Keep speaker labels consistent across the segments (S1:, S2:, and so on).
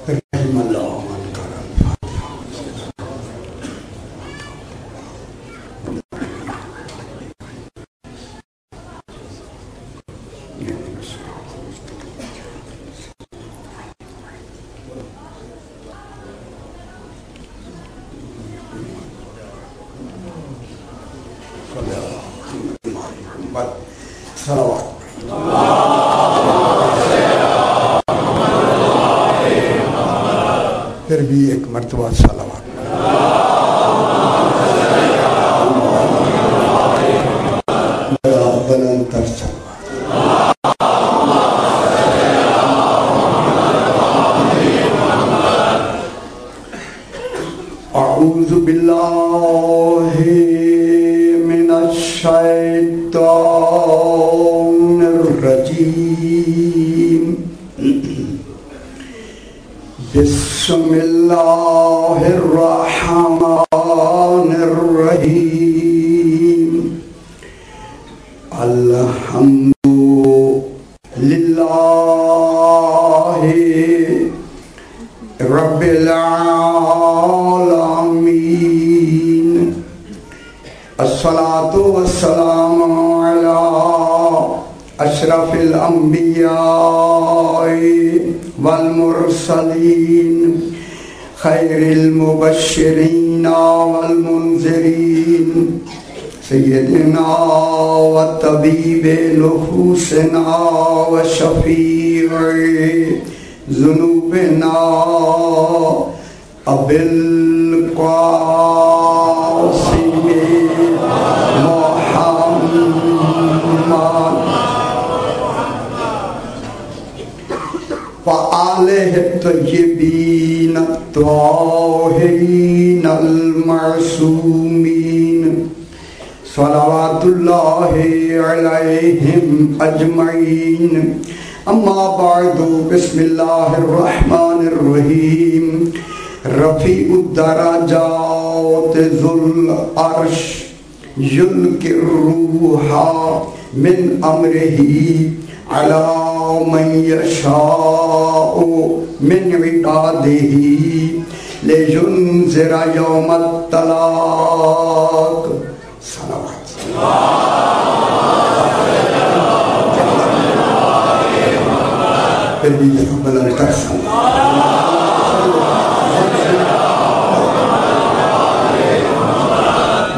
S1: رحم اللہ من کرم صلوات پھر بھی ایک مرتبہ صلوات بلند تر صلوات اعوذ باللہ من الشیطان الرجیم بسم اللہ الرحمن الرحیم الحمد للہ رب العالمین الصلاة والسلام علی اشرف الانبیاء والمرسلین خیر المبشرین والمنذرین سیدنا وطبیب نفوسنا وشفیع ذنوبنا ابی القاسم محمد وآلہ الطیبین الطاہرین المعصومین صلوات اللہ علیہم اجمعین اما بعد بسم اللہ الرحمن الرحیم رفیع الدرجات ذو العرش یلقی الروح من امرہ علی من یشاء من عبادہ لینذر یوم الطلاق صلوات پھر بھی بلند تر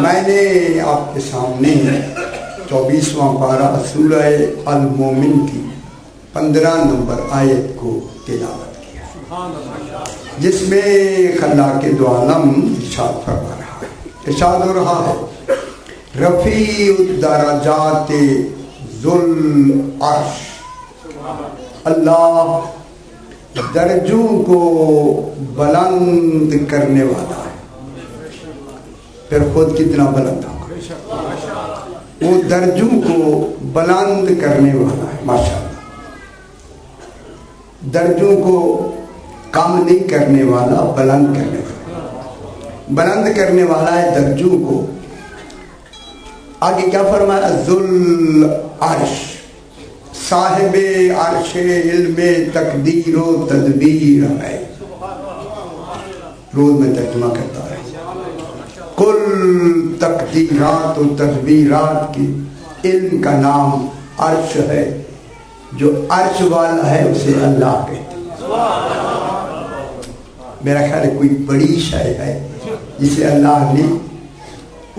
S1: میں نے آپ کے سامنے 24واں پارہ سورہ المومن کی 15 نمبر آیت کو تلاوت کیا، جس میں خلاق دو عالم ارشاد فرما رہا ہے، ارشاد ہو رہا ہے رفیع الدرجات ذو العرش، اللہ درجوں کو بلند کرنے والا ہے، پھر خود کتنا بلند ہوگا، وہ درجوں کو بلند کرنے والا ہے، ماشاءاللہ درجوں کو کم نہیں کرنے والا، بلند کرنے والا، بلند کرنے والا ہے درجوں کو۔ آگے کیا فرمایا؟ ذو العرش، صاحب عرش علم تقدیر و تدبیر ہے، روز میں ترجمہ کرتا ہے، کل تقدیرات و تدبیرات کی علم کا نام عرش ہے، جو عرش والا ہے اسے اللہ کہتے ہیں۔ میرا خیال ہے کوئی بڑی شے ہے جسے اللہ نے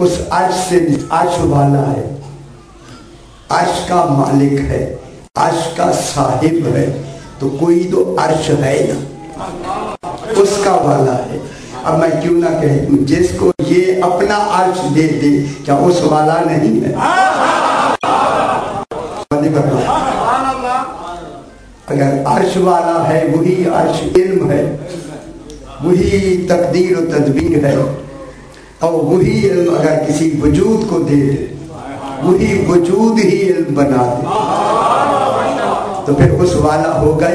S1: اس عرش سے، عرش والا ہے، عرش کا مالک ہے، عرش کا صاحب ہے، تو کوئی تو عرش ہے نا، اس کا والا ہے۔ اب میں کیوں نہ کہہ دوں جس کو یہ اپنا عرش دے دے، کیا اس والا نہیں ہے؟ اگر عرش والا ہے، وہی عرش علم ہے، وہی تقدیر و تدبیر ہے، اور وہی علم اگر کسی وجود کو دے دے، وہی وجود ہی علم بنا دے، تو پھر اس والا ہوگا۔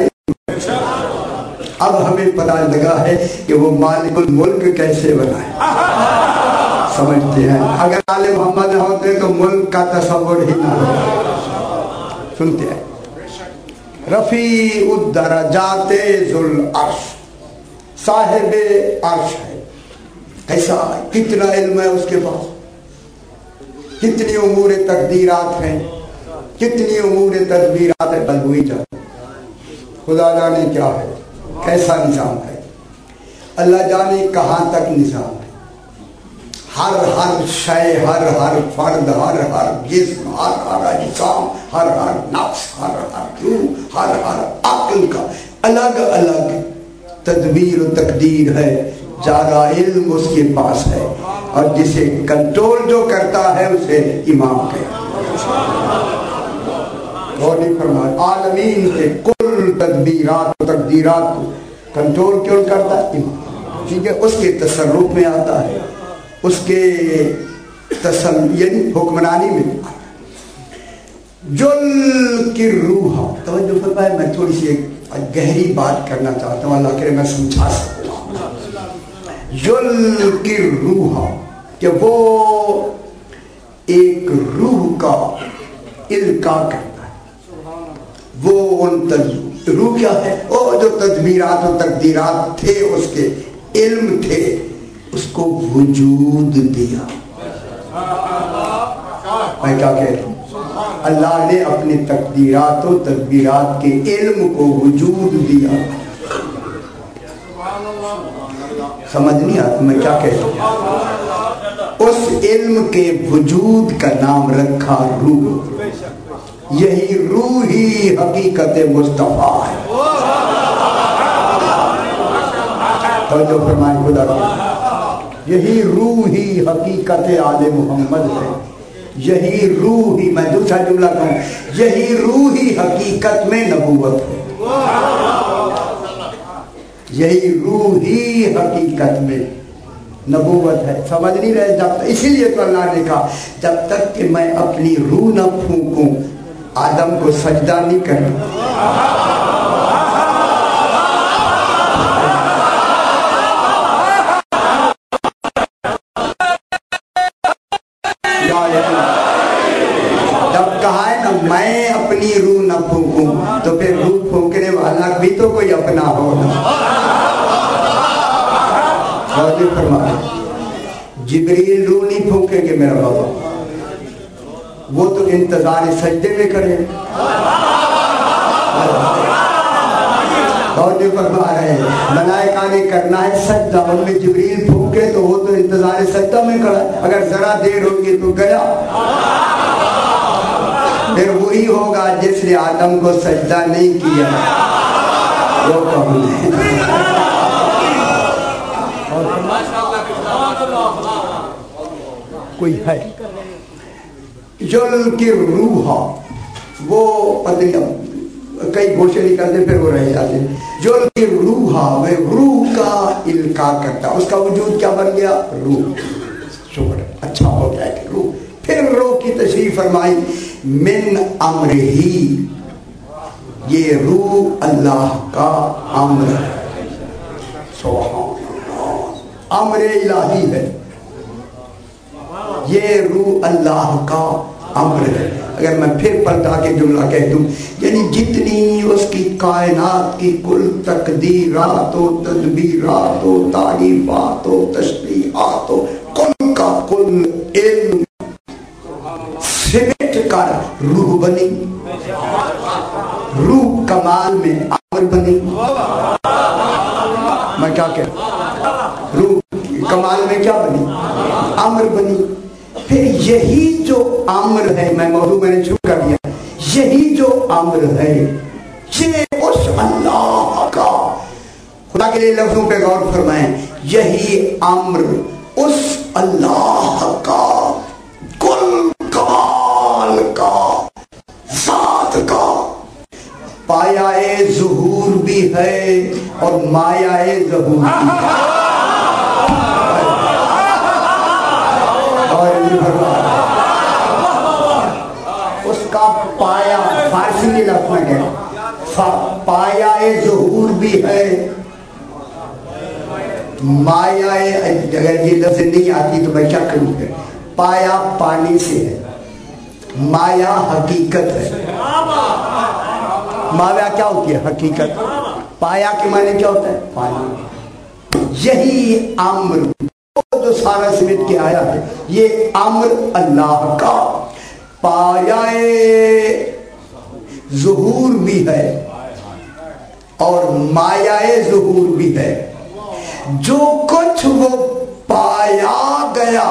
S1: اب ہمیں پتہ لگا ہے کہ وہ مالک الملک کیسے بنا ہے، سمجھتے ہیں؟ اگر آل محمد ہوتے تو ملک کا تصور ہی نہ ہوتا۔ سنتے ہیں رفیع الدرجات ذو العرش، صاحب عرش ہے. ایسا کتنا علم ہے اس کے پاس, کتنی امور تقدیرات ہیں, کتنی امور تدبیرات ہے. بل ہوئی جائے خدا جانے کیا ہے, کیسا نظام ہے, اللہ جانے کہاں تک نظام ہے. ہر شے, ہر فرد, ہر جسم, ہر اجسام, ہر نفس, ہر روح, ہر عقل کا الگ الگ تدبیر و تقدیر ہے. زیادہ علم اس کے پاس ہے, اور جسے کنٹرول جو کرتا ہے اسے امام کہتے ہیں. اور نہیں فرمایا عالمین کے کل تدبیرات و تقدیرات کو کنٹرول کیوں کرتا ہے امام. ٹھیک ہے, اس کے تصرف میں آتا ہے, اس کے یعنی حکمرانی میں. جل کی روح, توجہ فرمائے, میں تھوڑی سی ایک گہری بات کرنا چاہتا ہوں, اللہ کرے میں سمجھا سکوں. جل کی روح کہ وہ ایک روح کا القا کرتا ہے. وہ ان روح کیا ہے, وہ جو تدبیرات و تقدیرات تھے اس کے علم تھے, اس کو وجود دیا. میں کیا کہتا ہوں, اللہ نے اپنے تقدیرات و تدبیرات کے علم کو وجود دیا. سمجھ نہیں آتا میں کیا کہتا ہوں. اس علم کے وجود کا نام رکھا روح. یہی روح ہی حقیقت مصطفیٰ ہے. توجہ فرمائیں خدا کی, یہی روح ہی حقیقت آل محمد ہے. یہی روح ہی, میں دوسرا جملہ کہوں, یہی روح ہی حقیقت میں نبوت ہے. یہی روح ہی حقیقت میں نبوت ہے. سمجھ نہیں رہے جب تک, اسی لیے تو اللہ نے کہا جب تک کہ میں اپنی روح نہ پھونکوں آدم کو سجدہ نہیں کرنا. جب کہا ہے نا میں اپنی روح نہ پھونکوں, تو پھر روح پھونکنے والا بھی تو کوئی اپنا ہوگا. جبریل روح نہیں پھونکیں گے میرا بابا, وہ تو انتظار سجدے میں کرے. اور جو فرما رہے ہیں ملائکہ نے کرنا ہے سجدہ, ان میں جبریل پھونکے تو وہ تو انتظار سجدہ میں کھڑا ہے. اگر ذرا دیر ہوگی تو گیا. پھر وہی ہوگا جس نے آدم کو سجدہ نہیں کیا, وہ کون ہے؟ کوئی ہے جل کی روح, وہ پتہ کئی گوشے نکلتے پھر وہ رہ جاتے. جل کی روح, وہ روح کا القا کرتا, اس کا وجود کیا بن گیا؟ روح. شکر, اچھا ہو جائے کہ روح. پھر روح کی تشریح فرمائی من امر ہی, یہ روح اللہ کا امر ہے. سبحان اللہ, امر الہی ہے یہ روح, اللہ کا امر ہے. اگر میں پھر پلٹا کے جملہ کہہ دوں, یعنی جتنی اس کی کائنات کی کل تقدیرات و تدبیرات و تعریفات و تشریحات و کل کا کل علم سمٹ کر روح بنی. روح کمال میں امر بنی. میں کیا کہہ, روح کمال میں کیا بنی؟ امر بنی. پھر یہی جو امر ہے, میں موضوع میں نے شروع کر دیا, یہی جو امر ہے یہ اس اللہ کا, خدا کے لیے لفظوں پہ غور فرمائیں, یہی امر اس اللہ کا کل کمال کا, ذات کا پایا ظہور بھی ہے اور مایا ظہور بھی ہے. اس کا پایا, فارسی میں لفظ میں کہا, پایا ظہور بھی ہے, مایا, اگر یہ لفظ نہیں آتی تو میں کیا کروں گا. پایا پانی سے ہے, مایا حقیقت ہے. مایا کیا ہوتی ہے؟ حقیقت. پایا کے معنی کیا ہوتا ہے؟ پانی. یہی امر جو سارا سمٹ کے آیا ہے، یہ امر اللہ کا پایہ ظہور بھی ہے اور مایہ ظہور بھی ہے۔ جو کچھ وہ پایا گیا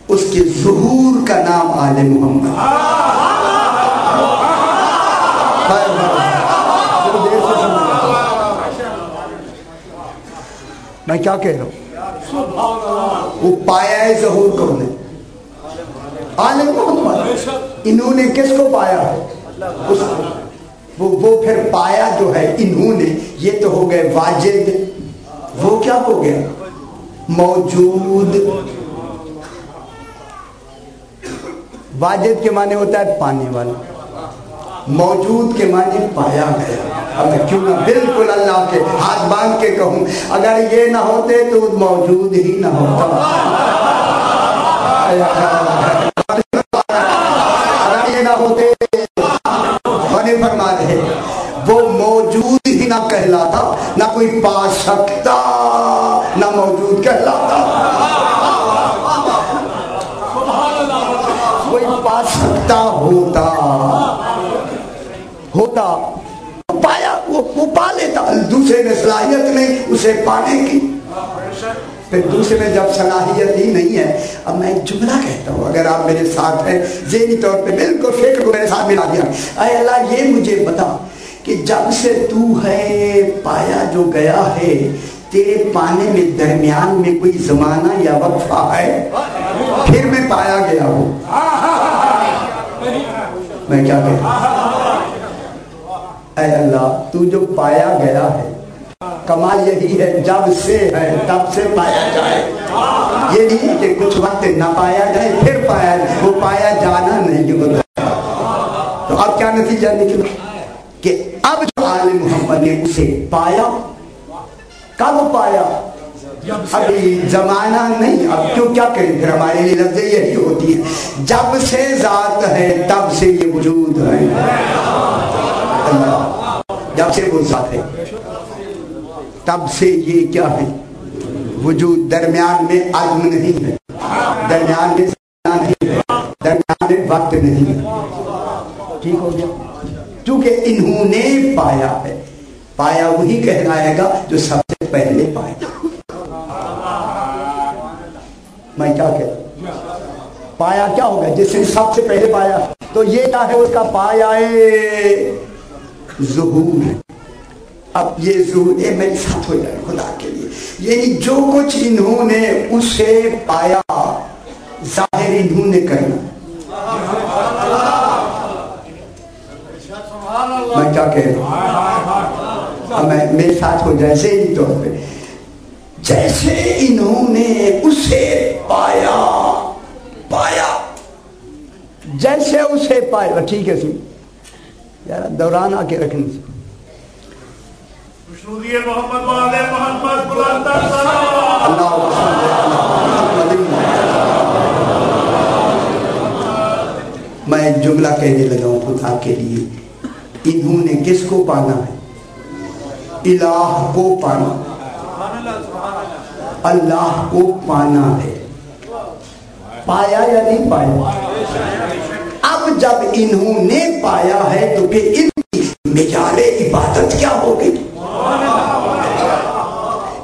S1: اس کے ظہور کا نام آل محمد۔ میں کیا کہہ رہا ہوں؟ وہ پایا ظہور کون ہے؟ آل محمد۔ انہوں نے کس کو پایا ہے؟ وہ پھر پایا جو ہے انہوں نے، یہ تو ہو گئے واجد، وہ کیا ہو گیا؟ موجود۔ واجد کے معنی ہوتا ہے پانے والا، موجود کے معنی پایا گیا۔ اب میں کیوں نہ بالکل اللہ کے ہاتھ باندھ کے کہوں، اگر یہ نہ ہوتے تو موجود ہی نہ ہوتا۔ اگر یہ نہ ہوتے، فرما رہے وہ موجود ہی نہ کہلاتا، نہ کوئی پا سکتا، نہ موجود کہلاتا۔ کوئی پا سکتا ہوتا پایا، وہ پا لیتا، دوسرے نے صلاحیت نہیں اسے پانے کی۔ پھر دوسرے میں جب صلاحیت ہی نہیں ہے، اب میں ایک جملہ کہتا ہوں، اگر آپ میرے ساتھ ہیں، ذہنی طور پہ بالکل فکر کو میرے ساتھ ملا دیا۔ اے اللہ یہ مجھے بتا کہ جب سے تو ہے پایا جو گیا ہے، تیرے پانے میں درمیان میں کوئی زمانہ یا وقفہ ہے؟ پھر میں پایا گیا ہوں، میں کیا کہتا ہوں؟ اے اللہ تو جو پایا گیا ہے، کمال یہی ہے جب سے ہے تب سے پایا جائے۔ یہ نہیں کہ کچھ وقت نہ پایا جائے پھر پایا جائے، وہ پایا جانا نہیں ہوتا۔ تو اب کیا نتیجہ نکلا کہ اب جو آل محمد نے اسے پایا، کب پایا؟ ابھی زمانہ نہیں، اب کیوں کیا کریں، پھر ہمارے لیے لفظ یہی ہوتی ہے، جب سے ذات ہے تب سے یہ وجود ہے۔ اللہ جب سے وہ ذات ہے تب سے یہ کیا ہے؟ وجود۔ درمیان میں عدم نہیں ہے، درمیان میں زمانہ نہیں ہے، درمیان میں وقت نہیں ہے۔ ٹھیک ہو گیا؟ کیونکہ انہوں نے پایا ہے، پایا وہی کہلائے گا جو سب سے پہلے پایا۔ میں کیا کہتا ہوں؟ پایا کیا ہوگا؟ جس نے سب سے پہلے پایا، تو یہ کیا ہے؟ اس کا پایا ظہور ہے۔ اب یہ ظہور میرے ساتھ ہو جائے خدا کے لیے، یعنی جو کچھ انہوں نے اسے پایا، ظاہر انہوں نے کرنا۔ میں کیا کہہ رہا ہوں؟ میرے ساتھ ہو جائے ذہنی طور پہ، جیسے انہوں نے اسے پایا جیسے اسے پایا۔ ٹھیک ہے سن یار، دوران آ کے رکھنے سے میں ایک جملہ کہنے لگا ہوں خدا کے لیے، انہوں نے کس کو پانا ہے؟ الہ کو پانا، اللہ کو پانا ہے۔ پایا یا نہیں پایا؟ اب جب انہوں نے پایا ہے تو پھر ان کی معیار عبادت کیا ہوگی؟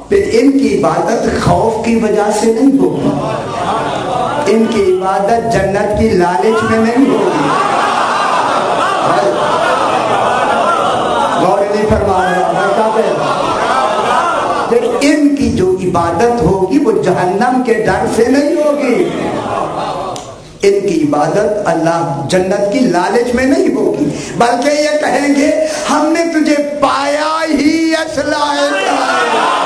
S1: پھر ان کی عبادت خوف کی وجہ سے نہیں ہوگی، ان کی عبادت جنت کی لالچ میں نہیں ہوگی۔ غور نہیں فرما رہا، پھر ان کی جو عبادت ہوگی وہ جہنم کے ڈر سے نہیں ہوگی، ان کی عبادت اللہ جنت کی لالچ میں نہیں ہوگی، بلکہ یہ کہیں گے ہم نے تجھے پایا ہی اس لائق ہے۔